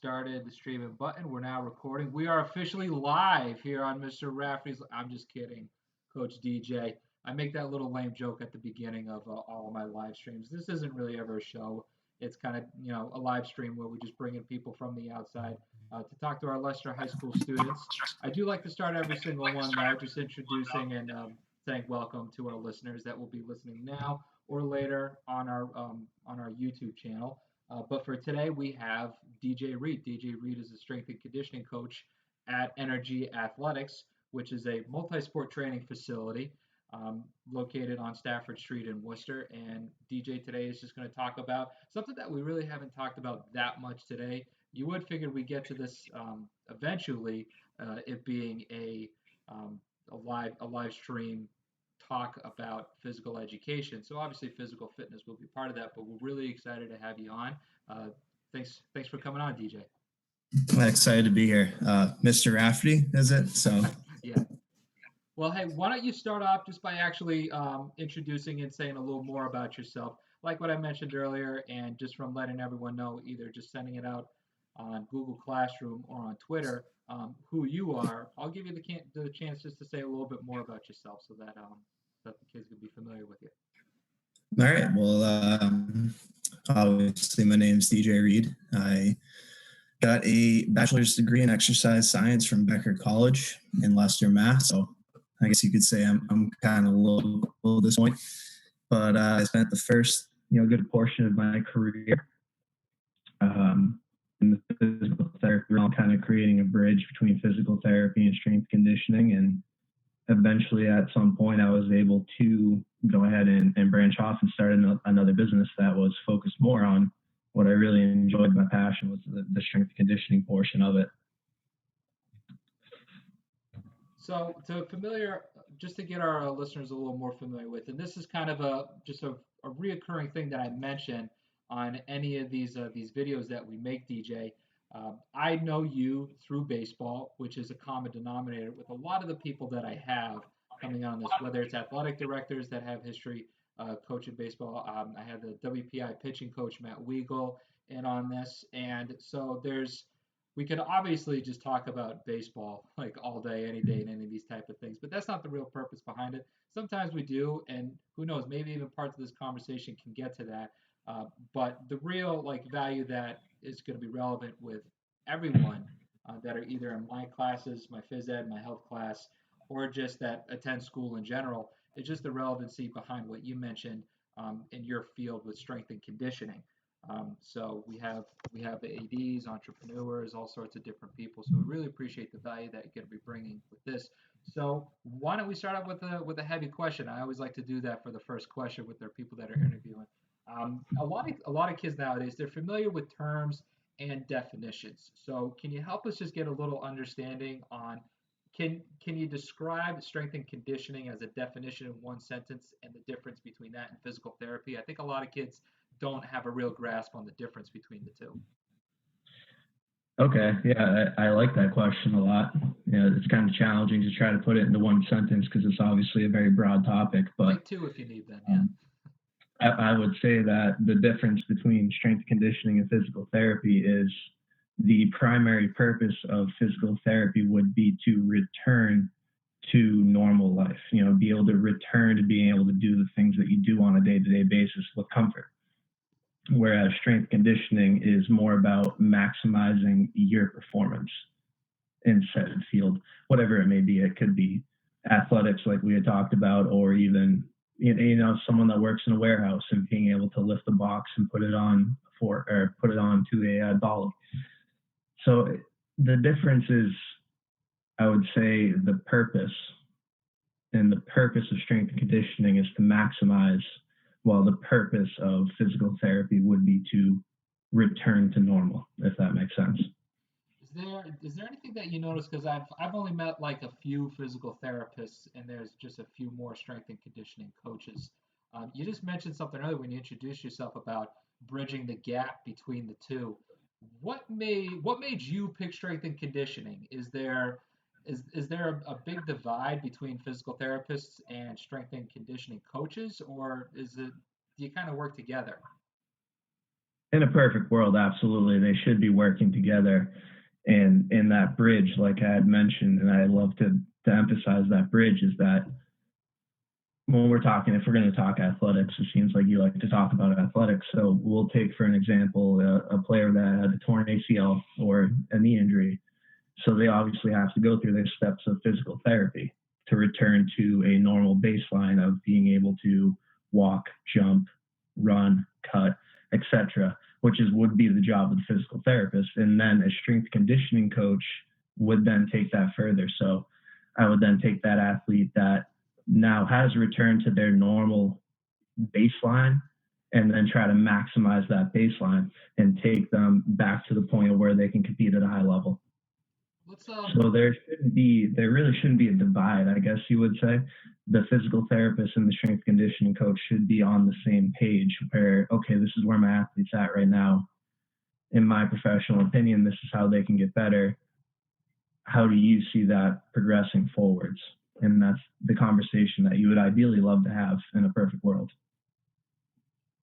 started the streaming button. We're now recording. We are officially live here on Mr. Rafferty's. I'm just kidding, Coach DJ. I make that little lame joke at the beginning of all of my live streams. This isn't really ever a show. It's kind of, a live stream where we just bring in people from the outside to talk to our Leicester High School students. I do like to start every single one, though, just introducing and saying welcome to our listeners that will be listening now or later on our YouTube channel. But for today, we have DJ Reed. DJ Reed is a strength and conditioning coach at Energy Athletics, which is a multi sport training facility located on Stafford Street in Worcester. And DJ today is just going to talk about something that we really haven't talked about that much today. You would figure we get to this eventually, it being a live stream talk about physical education. So obviously physical fitness will be part of that, but we're really excited to have you on. Thanks for coming on, DJ. I'm excited to be here. Mr. Rafferty, is it? So yeah. Well, hey, why don't you start off just by actually introducing and saying a little more about yourself, like what I mentioned earlier, and just from letting everyone know, either just sending it out on Google Classroom or on Twitter, who you are. I'll give you the chance just to say a little bit more about yourself, so that the kids can be familiar with you. All right. Well, obviously, my name's DJ Reed. I got a bachelor's degree in exercise science from Becker College in Leicester, Mass. So I guess you could say I'm kind of local at this point. But I spent the first good portion of my career in the physical therapy realm, kind of creating a bridge between physical therapy and strength conditioning. And eventually, at some point, I was able to go ahead and branch off and start another business that was focused more on what I really enjoyed. My passion was the strength conditioning portion of it. So just to get our listeners a little more familiar with, and this is kind of a reoccurring thing that I mention on any of these videos that we make, DJ. I know you through baseball, which is a common denominator with a lot of the people that I have coming on this, whether it's athletic directors that have history coaching baseball. I had the WPI pitching coach, Matt Weigel, in on this. And so we could obviously just talk about baseball like all day, any day, and any of these type of things, but that's not the real purpose behind it. Sometimes we do, and who knows, maybe even parts of this conversation can get to that. But the real value that is going to be relevant with everyone that are either in my classes, my phys ed, my health class, or just that attend school in general, is just the relevancy behind what you mentioned in your field with strength and conditioning. So we have ADs, entrepreneurs, all sorts of different people. So we really appreciate the value that you're going to be bringing with this. So why don't we start off with a heavy question? I always like to do that for the first question with their people that are interviewing. A lot of kids nowadays, they're familiar with terms and definitions. So can you help us just get a little understanding on can you describe strength and conditioning as a definition in one sentence and the difference between that and physical therapy? I think a lot of kids don't have a real grasp on the difference between the two. Okay, yeah, I like that question a lot. It's kind of challenging to try to put it into one sentence because it's obviously a very broad topic. But take two if you need them. Yeah. I would say that the difference between strength conditioning and physical therapy is the primary purpose of physical therapy would be to return to normal life, be able to return to being able to do the things that you do on a day-to-day basis with comfort. Whereas strength conditioning is more about maximizing your performance in said field, whatever it may be. It could be athletics like we had talked about, or even someone that works in a warehouse and being able to lift a box and put it on to a dolly. So the difference is, I would say, the purpose. And the purpose of strength and conditioning is to maximize, while the purpose of physical therapy would be to return to normal, if that makes sense. Is there anything that you notice? Because I've only met like a few physical therapists, and there's just a few more strength and conditioning coaches. You just mentioned something earlier when you introduced yourself about bridging the gap between the two. What made you pick strength and conditioning? Is there a big divide between physical therapists and strength and conditioning coaches, or do you kind of work together? In a perfect world, absolutely, they should be working together. And in that bridge, like I had mentioned, and I love to emphasize that bridge is that when we're talking, if we're going to talk athletics, it seems like you like to talk about athletics. So we'll take, for an example, a player that had a torn ACL or a knee injury. So they obviously have to go through their steps of physical therapy to return to a normal baseline of being able to walk, jump, run, cut, etc., which would be the job of the physical therapist. And then a strength conditioning coach would then take that further. So I would then take that athlete that now has returned to their normal baseline and then try to maximize that baseline and take them back to the point of where they can compete at a high level. Let's So there really shouldn't be a divide, I guess you would say. The physical therapist and the strength conditioning coach should be on the same page where, okay, this is where my athlete's at right now. In my professional opinion, this is how they can get better. How do you see that progressing forwards? And that's the conversation that you would ideally love to have in a perfect world.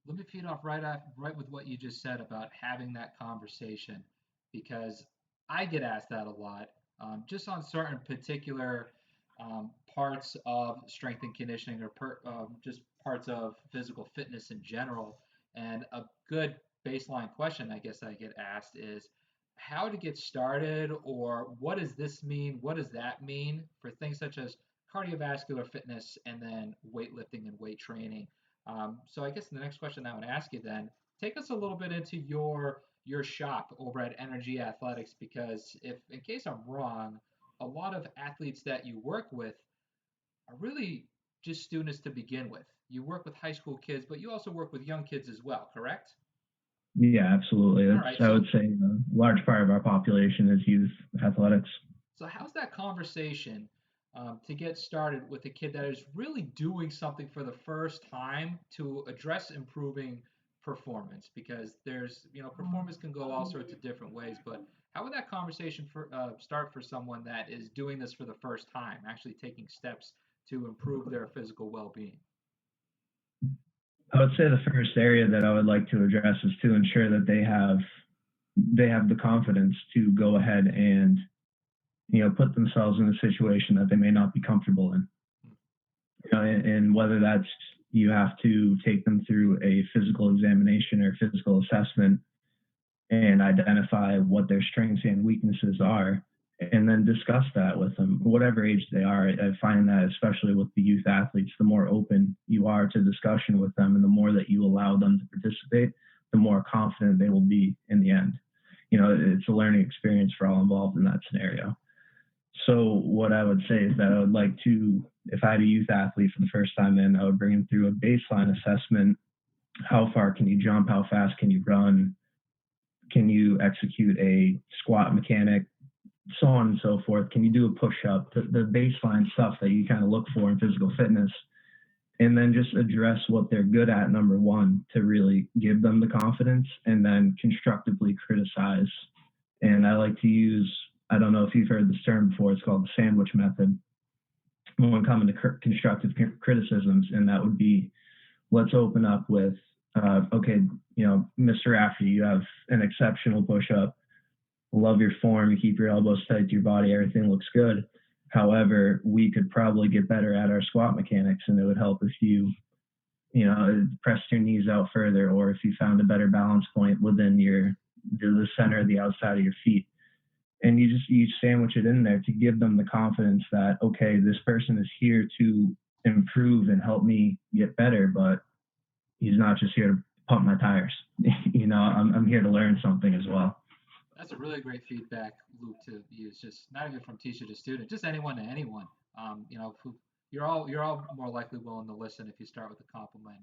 Let me feed off right with what you just said about having that conversation, because I get asked that a lot, just on certain particular parts of strength and conditioning or just parts of physical fitness in general. And a good baseline question I guess I get asked is how to get started, or what does this mean? What does that mean for things such as cardiovascular fitness and then weightlifting and weight training? So I guess the next question I would ask you then, take us a little bit into your shop over at Energy Athletics, because if in case I'm wrong, a lot of athletes that you work with are really just students to begin with. You work with high school kids, but you also work with young kids as well, correct? Yeah, absolutely. All That's, right. I So would say, a large part of our population is youth athletics. So how's that conversation to get started with a kid that is really doing something for the first time to address improving performance? Because performance can go all sorts of different ways, but how would that conversation start for someone that is doing this for the first time, actually taking steps to improve their physical well-being? I would say the first area that I would like to address is to ensure that they have the confidence to go ahead and put themselves in a situation that they may not be comfortable in. And whether that's you have to take them through a physical examination or physical assessment and identify what their strengths and weaknesses are, and then discuss that with them, whatever age they are. I find that especially with the youth athletes, the more open you are to discussion with them and the more that you allow them to participate, the more confident they will be in the end. It's a learning experience for all involved in that scenario. So what I would say is that I would like to, if I had a youth athlete for the first time in, I would bring him through a baseline assessment. How far can you jump? How fast can you run? Can you execute a squat mechanic? So on and so forth. Can you do a push up? The baseline stuff that you kind of look for in physical fitness. And then just address what they're good at, number one, to really give them the confidence, and then constructively criticize. And I like to use, I don't know if you've heard this term before, it's called the sandwich method when coming to constructive criticisms. And that would be, let's open up with, okay, Mr. Rafferty, you have an exceptional push up. Love your form. You keep your elbows tight to your body. Everything looks good. However, we could probably get better at our squat mechanics, and it would help if pressed your knees out further, or if you found a better balance point within the center of the outside of your feet. And you sandwich it in there to give them the confidence that, okay, this person is here to improve and help me get better, but he's not just here to pump my tires. I'm here to learn something as well. That's a really great feedback loop to use. Just not even from teacher to student, just anyone to anyone. You're all more likely willing to listen if you start with a compliment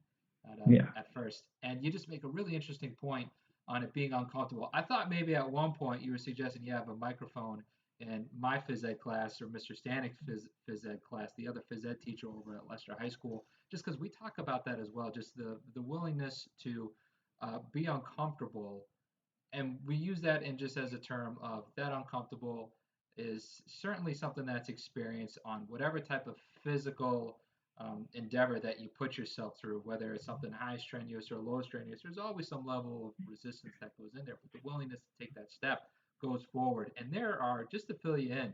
Yeah. at first. And you just make a really interesting point on it being uncomfortable. I thought maybe at one point you were suggesting you have a microphone in my phys ed class, or Mr. Stanik's phys ed class, the other phys ed teacher over at Leicester High School, just because we talk about that as well, just the willingness to be uncomfortable, and we use that in just as a term of that uncomfortable is certainly something that's experienced on whatever type of physical endeavor that you put yourself through, whether it's something high strenuous or low strenuous, there's always some level of resistance that goes in there. But the willingness to take that step goes forward. And there are, just to fill you in,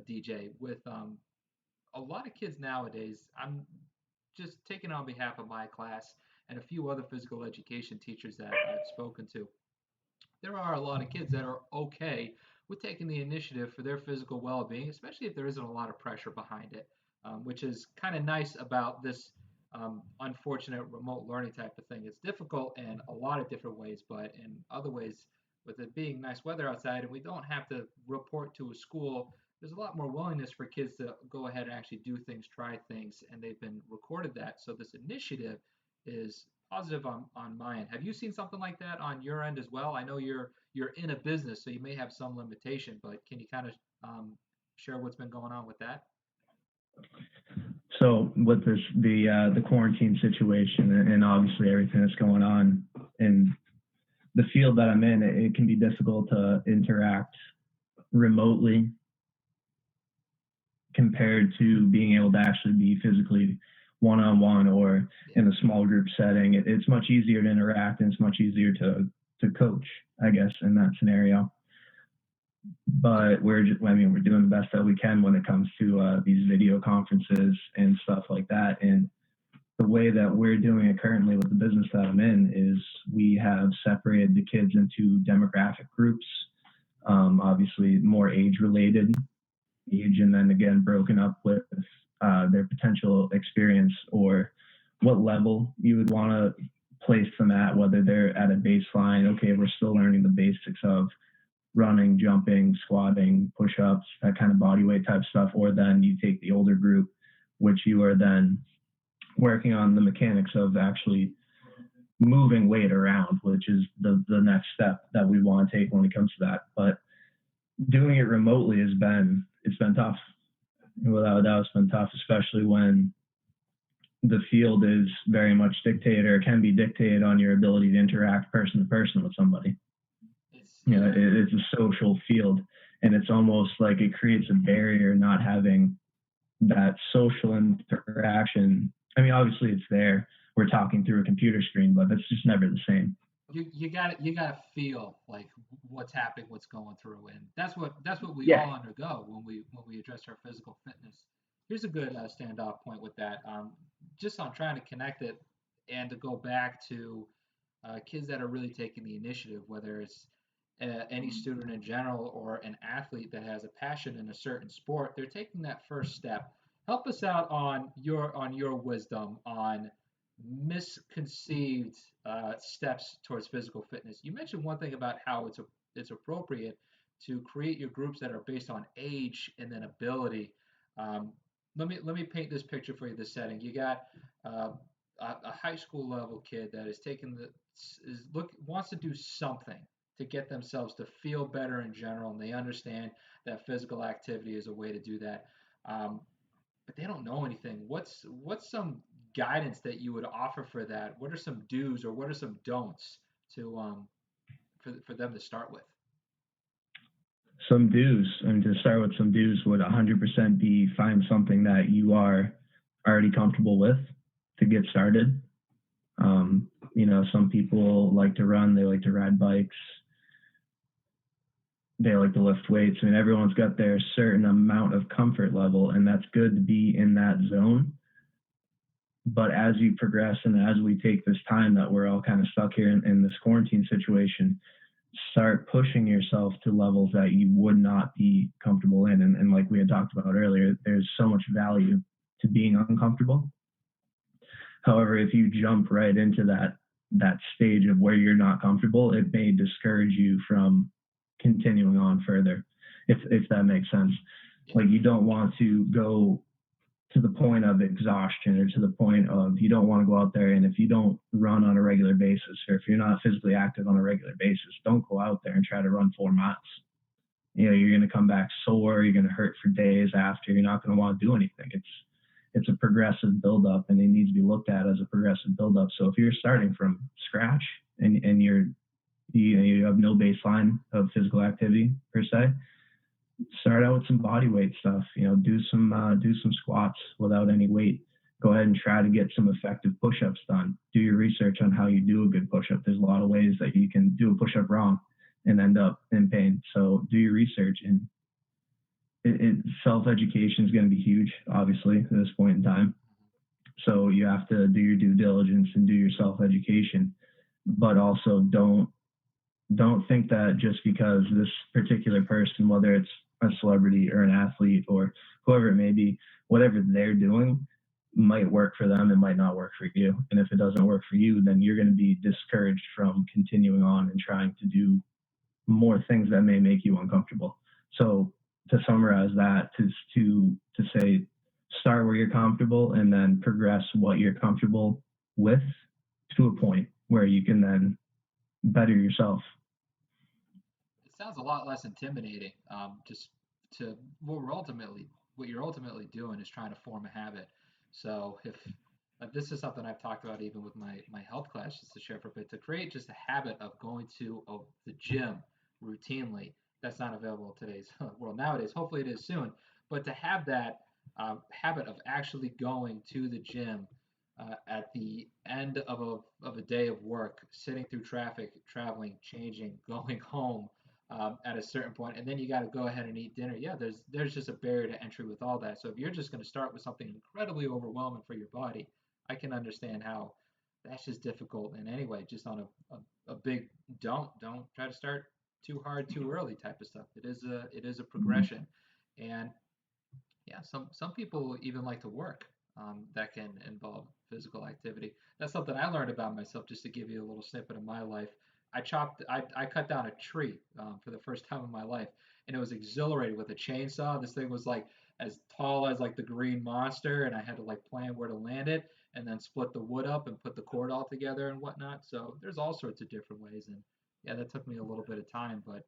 DJ, with a lot of kids nowadays, I'm just taking on behalf of my class and a few other physical education teachers that I've spoken to. There are a lot of kids that are okay with taking the initiative for their physical well-being, especially if there isn't a lot of pressure behind it, which is kind of nice about this unfortunate remote learning type of thing. It's difficult in a lot of different ways, but in other ways, with it being nice weather outside and we don't have to report to a school, there's a lot more willingness for kids to go ahead and actually do things, try things, and they've been recorded that. So this initiative is positive on my end. Have you seen something like that on your end as well? I know you're in a business, so you may have some limitation, but can you kind of share what's been going on with that? So with this, the quarantine situation and obviously everything that's going on in the field that I'm in, it can be difficult to interact remotely compared to being able to actually be physically one-on-one or in a small group setting. It's much easier to interact and it's much easier to coach, I guess, in that scenario. But we're doing the best that we can when it comes to these video conferences and stuff like that. And the way that we're doing it currently with the business that I'm in is we have separated the kids into demographic groups, obviously more age-related age, and then again broken up with their potential experience or what level you would want to place them at, whether they're at a baseline, okay, we're still learning the basics of running, jumping, squatting, push-ups, that kind of body weight type stuff, or then you take the older group, which you are then working on the mechanics of actually moving weight around, which is the next step that we want to take when it comes to that. But doing it remotely it's been tough. Without a doubt, it's been tough, especially when the field is very much dictated or can be dictated on your ability to interact person to person with somebody. It's a social field, and it's almost like it creates a barrier not having that social interaction. I mean, obviously it's there. We're talking through a computer screen, but it's just never the same. You got to feel like what's happening, what's going through, and that's what we all undergo when we address our physical fitness. Here's a good standoff point with that. Just on trying to connect it and to go back to kids that are really taking the initiative, whether it's any student in general or an athlete that has a passion in a certain sport, they're taking that first step. Help us out on your wisdom on misconceived steps towards physical fitness. You mentioned one thing about how it's appropriate to create your groups that are based on age and then ability. Let me paint this picture for you. This setting, you got a high school level kid that is wants to do something to get themselves to feel better in general, and they understand that physical activity is a way to do that. But they don't know anything. What's some guidance that you would offer for that? What are some do's or what are some don'ts to for them to start with? Some do's, and to start with, some do's would 100% be find something that you are already comfortable with to get started. Some people like to run, they like to ride bikes, they like to lift weights. I mean, everyone's got their certain amount of comfort level, and that's good to be in that zone. But as you progress and as we take this time that we're all kind of stuck here in this quarantine situation, start pushing yourself to levels that you would not be comfortable in. And like we had talked about earlier, there's so much value to being uncomfortable. However, if you jump right into that stage of where you're not comfortable, it may discourage you from continuing on further, if that makes sense. Like, you don't want to go to the point of exhaustion or to the point of you don't want to go out there, and if you don't run on a regular basis or if you're not physically active on a regular basis, don't go out there and try to run 4 miles. You're going to come back sore, you're going to hurt for days after, you're not going to want to do anything. It's a progressive buildup, and it needs to be looked at as a progressive buildup. So if you're starting from scratch and you have no baseline of physical activity per se, start out with some body weight stuff. Do some squats without any weight. go ahead and try to get some effective push-ups done. Do your research on how you do a good push-up. There's a lot of ways that you can do a push-up wrong and end up in pain. So do your research, and self-education is going to be huge, obviously, at this point in time. So you have to do your due diligence and do your self-education, but also don't think that just because this particular person, whether it's a celebrity or an athlete or whoever it may be, whatever they're doing might work for them and might not work for you. And if it doesn't work for you, then you're going to be discouraged from continuing on and trying to do more things that may make you uncomfortable. So to summarize that, to say, start where you're comfortable and then progress what you're comfortable with to a point where you can then better yourself. It sounds a lot less intimidating. Just to what you're ultimately doing is trying to form a habit. So if this is something I've talked about even with my health class, just to share for a bit, to create just a habit of going to the gym routinely. That's not available in today's world nowadays. Hopefully it is soon. But to have that habit of actually going to the gym at the end of a day of work, sitting through traffic, traveling, changing, going home at a certain point, and then you got to go ahead and eat dinner. Yeah, there's just a barrier to entry with all that. So if you're just going to start with something incredibly overwhelming for your body, I can understand how that's just difficult. And anyway, just on a big don't try to start too hard too early type of stuff. It is a progression, and yeah, some people even like to work that can involve physical activity. That's something I learned about myself. Just to give you a little snippet of my life, I cut down a tree for the first time in my life, and it was exhilarating with a chainsaw. This thing was like as tall as like the Green Monster, and I had to like plan where to land it, and then split the wood up and put the cord all together and whatnot. So there's all sorts of different ways, and yeah, that took me a little bit of time, but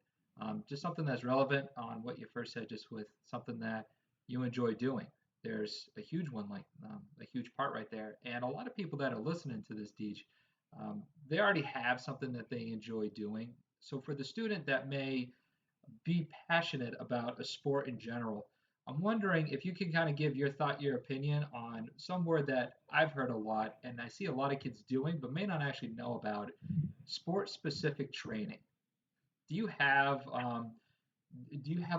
just something that's relevant on what you first said, just with something that you enjoy doing. There's a huge one, like a huge part right there. And a lot of people that are listening to this, Deej, they already have something that they enjoy doing. So for the student that may be passionate about a sport in general, I'm wondering if you can kind of give your opinion on some word that I've heard a lot and I see a lot of kids doing, but may not actually know about: sport specific training. Do you have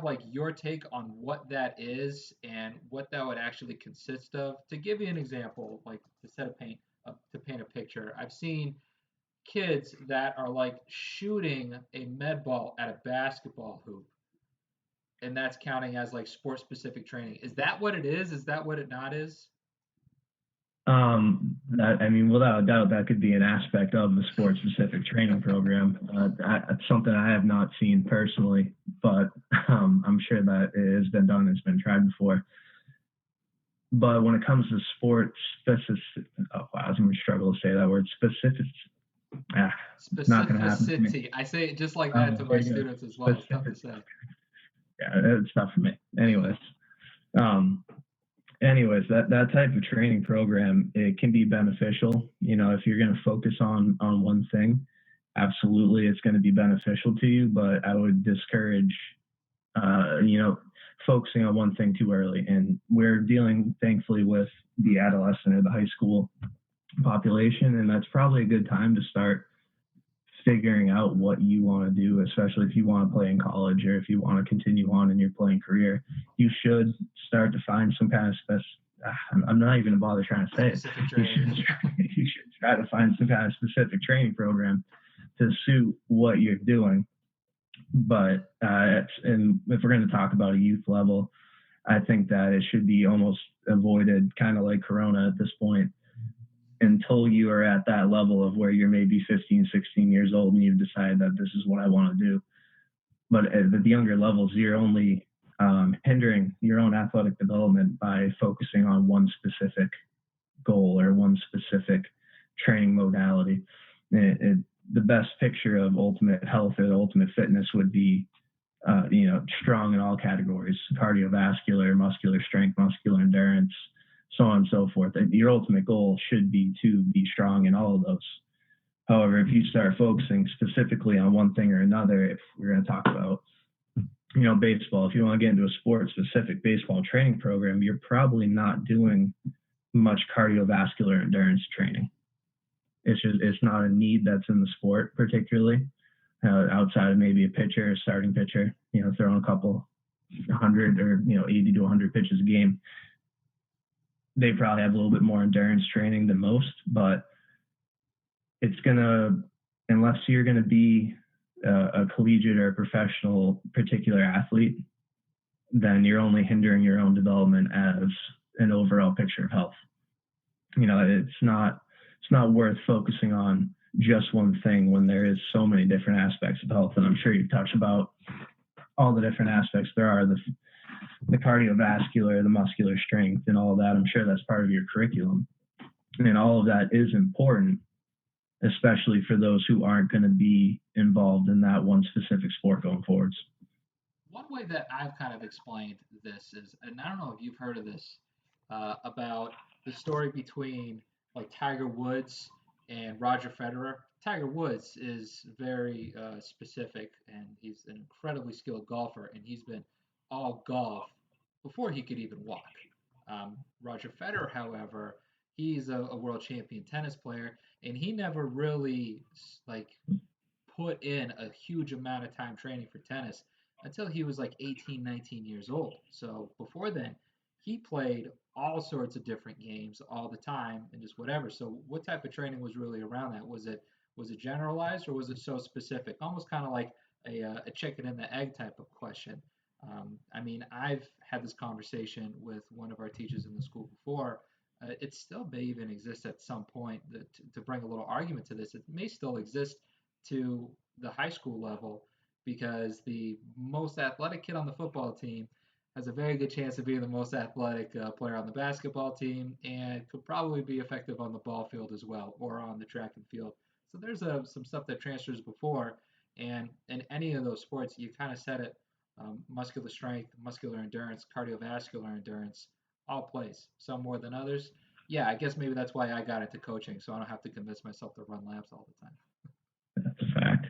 like your take on what that is and what that would actually consist of? To give you an example, like to paint a picture, I've seen kids that are like shooting a med ball at a basketball hoop, and that's counting as like sport specific training. Is that what it is? Is that what it not is? That, I mean, without a doubt, that could be an aspect of the sport-specific training program. It's something I have not seen personally, but I'm sure that it has been done. It's been tried before. But when it comes to sport specific, oh wow, I was going to struggle to say that word. Specific, it's not going to happen to me. Specificity. I say it just like that to my students as well. It's tough to Specific. say. Yeah, it's not for me. Um, that type of training program, it can be beneficial. You know, if you're going to focus on one thing, absolutely, it's going to be beneficial to you. But I would discourage, you know, focusing on one thing too early. And we're dealing, thankfully, with the adolescent or the high school population, and that's probably a good time to start figuring out what you want to do, especially if you want to play in college or if you want to continue on in your playing career. You should start to find some kind of I'm not even going to bother trying to say it. You should try to find some kind of specific training program to suit what you're doing. But and if we're going to talk about a youth level, I think that it should be almost avoided, kind of like Corona at this point, until you are at that level of where you're maybe 15, 16 years old and you've decided that this is what I want to do. But at the younger levels, you're only hindering your own athletic development by focusing on one specific goal or one specific training modality. The best picture of ultimate health or ultimate fitness would be, you know, strong in all categories: cardiovascular, muscular strength, muscular endurance, so on and so forth. And your ultimate goal should be to be strong in all of those. However, if you start focusing specifically on one thing or another, if we're going to talk about, you know, baseball, if you want to get into a sport specific baseball training program, you're probably not doing much cardiovascular endurance training. It's not a need that's in the sport particularly, outside of maybe a pitcher, a starting pitcher, throwing a couple 100 or 80 to 100 pitches a game. They probably have a little bit more endurance training than most, but unless you're gonna be a collegiate or a professional particular athlete, then you're only hindering your own development as an overall picture of health. It's not worth focusing on just one thing when there is so many different aspects of health. And I'm sure you've touched about all the different aspects there are, the cardiovascular, the muscular strength, and all of that. I'm sure that's part of your curriculum. And all of that is important, especially for those who aren't going to be involved in that one specific sport going forwards. One way that I've kind of explained this is, and I don't know if you've heard of this, about the story between like Tiger Woods and Roger Federer. Tiger Woods is very specific, and he's an incredibly skilled golfer, and he's been all golf before he could even walk. Roger Federer, however, he's a world champion tennis player, and he never really like put in a huge amount of time training for tennis until he was like 18, 19 years old. So before then, he played all sorts of different games all the time and just whatever. So what type of training was really around that? Was it generalized, or was it so specific? Almost kind of like a chicken and the egg type of question. I mean, I've had this conversation with one of our teachers in the school before. It still may even exist at some point to bring a little argument to this. It may still exist to the high school level, because the most athletic kid on the football team has a very good chance of being the most athletic player on the basketball team, and could probably be effective on the ball field as well, or on the track and field. So there's some stuff that transfers before, and in any of those sports, you kind of said it, muscular strength, muscular endurance, cardiovascular endurance, all plays, some more than others. Yeah, I guess maybe that's why I got into coaching, so I don't have to convince myself to run laps all the time. That's a fact.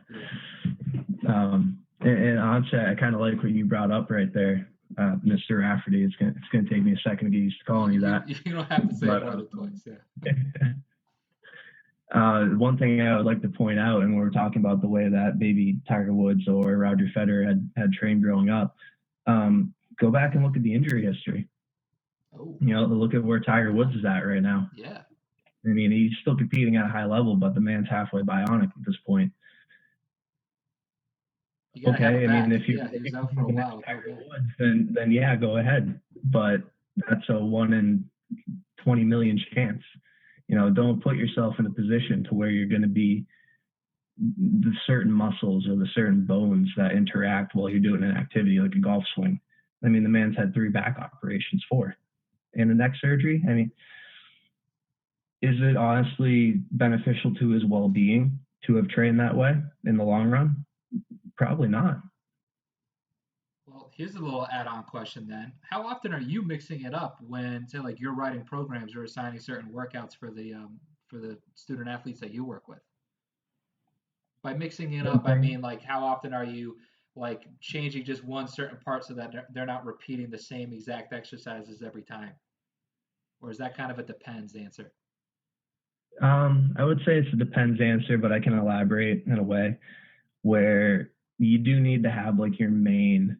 Yeah. And honestly, I kind of like what you brought up right there, Mr. Rafferty. It's gonna take me a second to get used to calling you that. You don't have to say it more than twice. Yeah. One thing I would like to point out, and we're talking about the way that maybe Tiger Woods or Roger Federer had trained growing up. Go back and look at the injury history. Oh. Look at where Tiger Woods is at right now. Yeah. I mean, he's still competing at a high level, but the man's halfway bionic at this point. Okay, I mean, if he was out for a while. Tiger Woods, then yeah, go ahead. But that's a 1 in 20 million chance. Don't put yourself in a position to where you're going to be the certain muscles or the certain bones that interact while you're doing an activity like a golf swing. I mean, the man's had 3 back operations, 4, and a neck surgery. I mean, is it honestly beneficial to his well-being to have trained that way in the long run? Probably not. Well, here's a little add-on question then. How often are you mixing it up when, say, like you're writing programs or assigning certain workouts for the student athletes that you work with? By mixing it up, I mean like how often are you like changing just one certain part so that they're not repeating the same exact exercises every time? Or is that kind of a depends answer? I would say it's a depends answer, but I can elaborate in a way where you do need to have like your main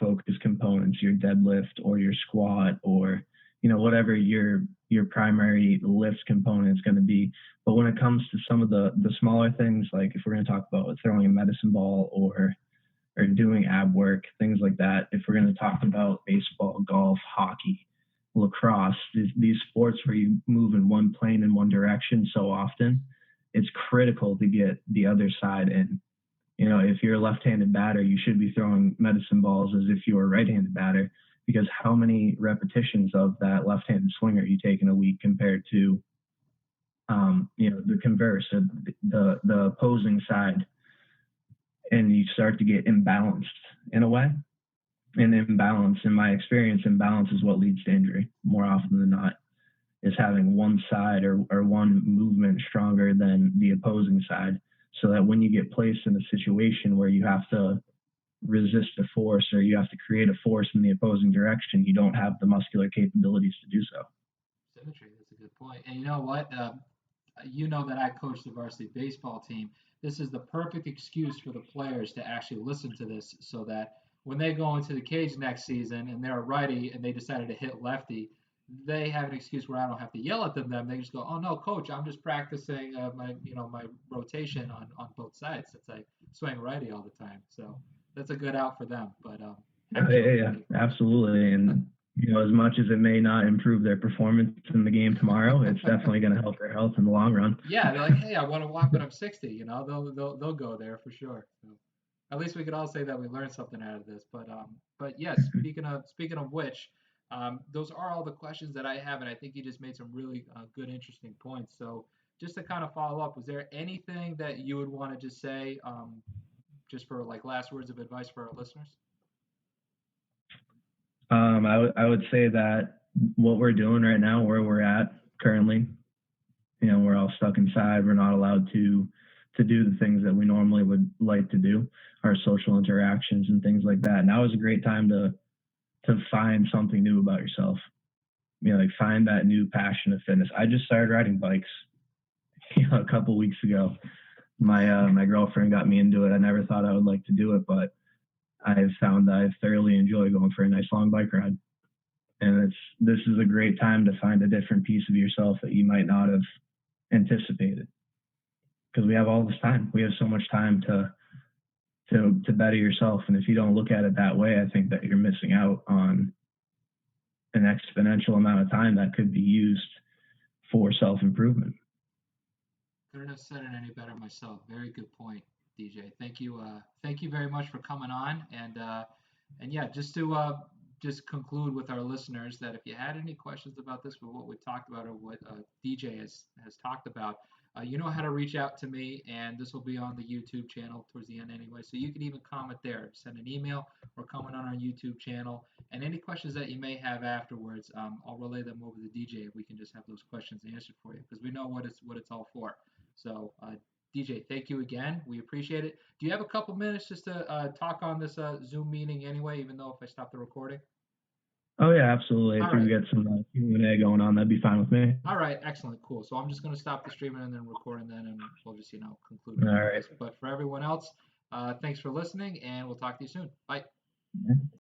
focus components, your deadlift or your squat, or whatever your primary lift component is going to be. But when it comes to some of the smaller things, like if we're going to talk about throwing a medicine ball or doing ab work, things like that, if we're going to talk about baseball, golf, hockey, lacrosse, these sports where you move in one plane in one direction so often, it's critical to get the other side in. If you're a left-handed batter, you should be throwing medicine balls as if you were a right-handed batter, because how many repetitions of that left-handed swing are you taking a week compared to, the converse, the opposing side, and you start to get imbalanced in a way. And imbalance, in my experience, imbalance is what leads to injury more often than not, is having one side or one movement stronger than the opposing side, so that when you get placed in a situation where you have to resist a force or you have to create a force in the opposing direction, you don't have the muscular capabilities to do so. Symmetry. That's a good point. And you know what? You know that I coach the varsity baseball team. This is the perfect excuse for the players to actually listen to this so that when they go into the cage next season and they're a righty and they decided to hit lefty, they have an excuse where I don't have to yell at them. They just go, "Oh no, coach, I'm just practicing my rotation on both sides since I swing righty all the time." So that's a good out for them. But Yeah, absolutely. And as much as it may not improve their performance in the game tomorrow, it's definitely going to help their health in the long run. Yeah, they're like, "Hey, I want to walk when I'm 60." They'll go there for sure. So at least we could all say that we learned something out of this. But yes, speaking of which, those are all the questions that I have, and I think you just made some really good, interesting points. So just to kind of follow up, was there anything that you would want to just say, just for like last words of advice for our listeners? I would say that what we're doing right now, where we're at currently, we're all stuck inside. We're not allowed to do the things that we normally would like to do, our social interactions and things like that. Now is a great time to find something new about yourself. Like find that new passion of fitness. I just started riding bikes, a couple weeks ago. My girlfriend got me into it. I never thought I would like to do it, but I've found that I thoroughly enjoy going for a nice long bike ride. And this is a great time to find a different piece of yourself that you might not have anticipated. Because we have all this time. We have so much time to better yourself. And if you don't look at it that way, I think that you're missing out on an exponential amount of time that could be used for self-improvement. Couldn't have said it any better myself. Very good point, DJ. Thank you. Thank you very much for coming on. And yeah, just conclude with our listeners that if you had any questions about this, or what we talked about, or what DJ has talked about, you know how to reach out to me, and this will be on the YouTube channel towards the end anyway. So you can even comment there, send an email, or comment on our YouTube channel. And any questions that you may have afterwards, I'll relay them over to DJ. We can just have those questions answered for you because we know what it's all for. So, DJ, thank you again. We appreciate it. Do you have a couple minutes just to talk on this Zoom meeting anyway, even though if I stop the recording? Oh, yeah, absolutely. If we get some Q&A going on, that'd be fine with me. All right, excellent, cool. So I'm just going to stop the streaming and then recording then, and we'll just, conclude. All right. But for everyone else, thanks for listening, and we'll talk to you soon. Bye.